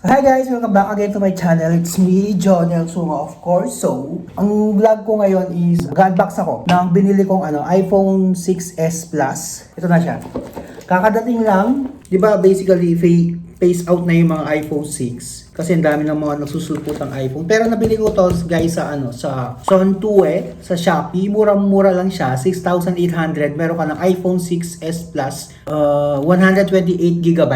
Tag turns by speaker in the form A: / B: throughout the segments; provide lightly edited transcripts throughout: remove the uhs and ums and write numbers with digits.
A: Hi guys! Welcome back again to my channel. It's me, Jonel Sunga, of course. So, ang vlog ko ngayon is mag-unbox ako ng binili kong iPhone 6s Plus. Ito na siya. Kakadating lang, di ba basically phase out na yung mga iPhone 6. Kasi ang dami ng mga nagsusulputang iPhone. Pero nabili ko to guys sa sa Son2 sa Shopee. Murang-mura lang siya, 6,800. Meron ka ng iPhone 6s Plus, 128GB.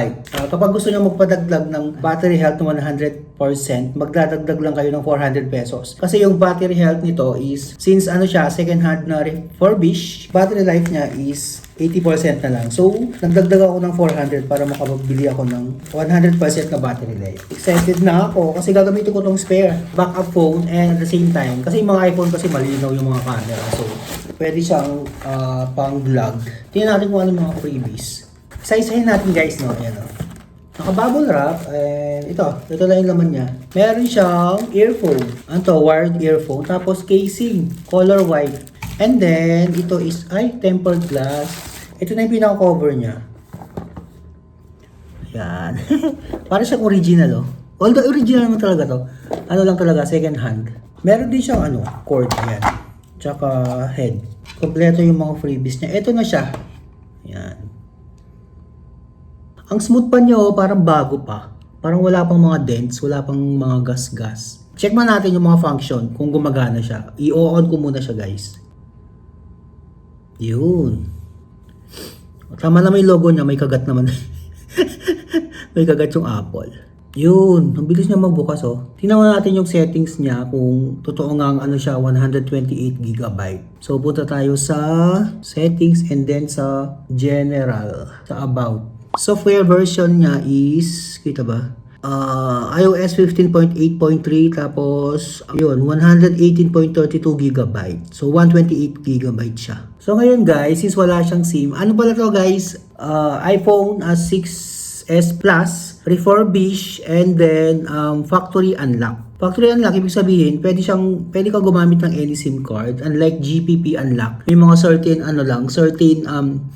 A: Kapag gusto niyo magpadagdag ng battery health ng 100%, magdadagdag lang kayo ng 400 pesos. Kasi yung battery health nito is, since siya, second hand na refurbished, battery life niya is 80% na lang. So, nagdagdag ako ng 400 para makabili ako ng 100% na battery life. Excited na ako kasi gagamitin ko tong spare backup phone and at the same time, kasi yung mga iPhone kasi malinaw yung mga camera. So, pwede siyang pang vlog. Tingnan natin kung ano yung mga freebies. Isa-isahin natin guys, no? Ayan, no? Naka-bubble wrap, and ito lang yung laman niya. Meron siyang earphone. Wired earphone. Tapos casing, color white. And then, ito is, tempered glass. Ito na yung pinaka-cover niya. Ayan. Para siyang original, oh. Although original naman talaga to. Lang talaga, second hand. Meron din siyang, cord, ayan. Tsaka head. Kompleto yung mga freebies niya. Ito na siya. Ayan. Ang smooth pa niya, oh, parang bago pa. Parang wala pang mga dents, wala pang mga gas-gas. Check man natin yung mga function, kung gumagana siya. I-on ko muna siya, guys. Yun. Tama na may logo niya, may kagat naman. May kagat yung Apple. Yun, ang bilis niya magbukas, oh. Tingnan natin yung settings niya kung totoo nga ang siya, 128GB. So, punta tayo sa settings and then sa general, sa about. Software version niya is, kita ba? iOS 15.8.3 tapos yun 118.32GB. So 128GB siya. So ngayon guys, since wala siyang SIM, ano pala to guys? iPhone 6s Plus refurbished and then factory unlock. Factory unlock, ibig sabihin, pwede ka gumamit ng any SIM card. Unlike GPP unlock, may mga certain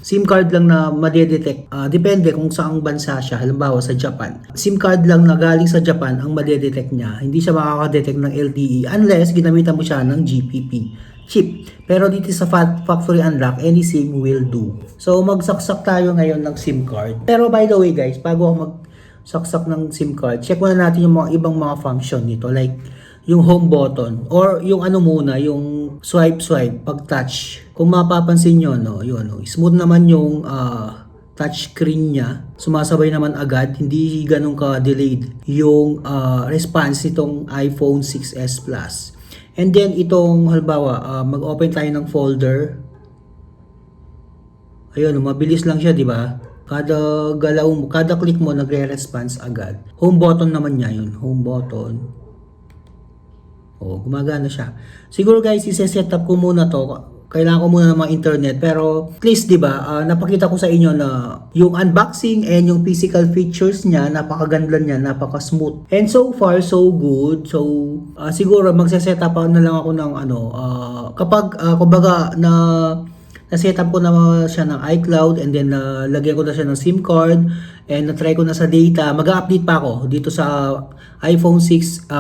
A: SIM card lang na madedetect. Depende kung saang bansa siya. Halimbawa sa Japan. SIM card lang na galing sa Japan ang madedetect niya. Hindi siya makakadetect ng LTE unless ginamitan mo siya ng GPP chip. Pero dito sa factory unlock, any SIM will do. So magsaksak tayo ngayon ng SIM card. Pero by the way guys, bago ako saksak ng SIM card, check muna natin yung mga ibang mga function nito, like yung home button or yung yung swipe pag touch. Kung mapapansin nyo, smooth naman yung touch screen niya, sumasabay naman agad, hindi ganun ka delayed yung response nitong iPhone 6s Plus. And then itong halimbawa mag-open tayo ng folder, ayun, mabilis lang siya, di ba? Kada galaw mo, kada click mo, nagre-response agad. Home button naman niya yun. Home button. Gumagana siya. Siguro guys, i-set up ko muna to. Kailangan ko muna ng mga internet. Pero at least, di ba, napakita ko sa inyo na yung unboxing and yung physical features niya, napakaganda niya, napaka-smooth. And so far, so good. So, siguro, magse-set up na lang ako ng kapag, kumbaga, na-set up ko na siya ng iCloud and then lagyan ko na siya ng SIM card and na-try ko na sa data. Mag-update pa ako dito sa iPhone 6s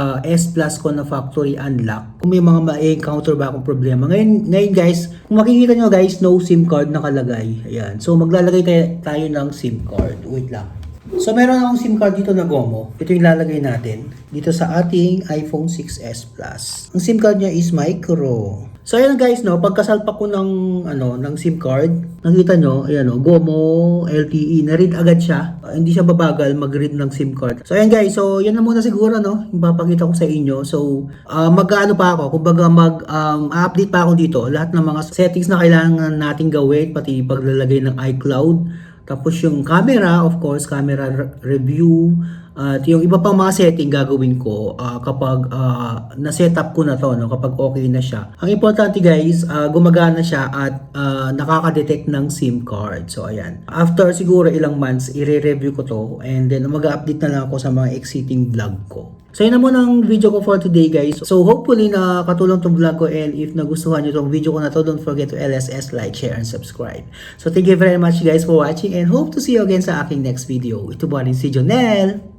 A: Plus ko na factory unlock. Kung may mga ma-encounter ba akong problema. Ngayon guys, kung makikita nyo guys, no SIM card nakalagay. Ayan. So maglalagay tayo ng SIM card. Wait lang. So meron akong SIM card dito na GOMO. Ito yung lalagay natin dito sa ating iPhone 6s Plus. Ang SIM card niya is micro. So ayan guys, pagkasalpak ko ng SIM card, nakita nyo, ayan GOMO, LTE, na-read agad siya. Hindi siya babagal mag-read ng SIM card. So ayan guys, so yan na muna siguro yung papakita ko sa inyo. So mag-ano pa ako, kumbaga update pa ako dito, lahat ng mga settings na kailangan nating gawin, pati paglalagay ng iCloud. Tapos yung camera, of course, camera review. At yung iba pang mga setting gagawin ko kapag na-set up ko na to, kapag okay na siya. Ang importante guys, gumagana siya at nakaka-detect ng SIM card. So ayan. After siguro ilang months, i-review ko to and then mag-update na lang ako sa mga exciting vlog ko. So yun na muna ang video ko for today guys. So hopefully nakatulong tong vlog ko, and if nagustuhan nyo tong video ko na to, don't forget to LSS, like, share, and subscribe. So thank you very much guys for watching, and hope to see you again sa aking next video. Ito po rin si Jonel.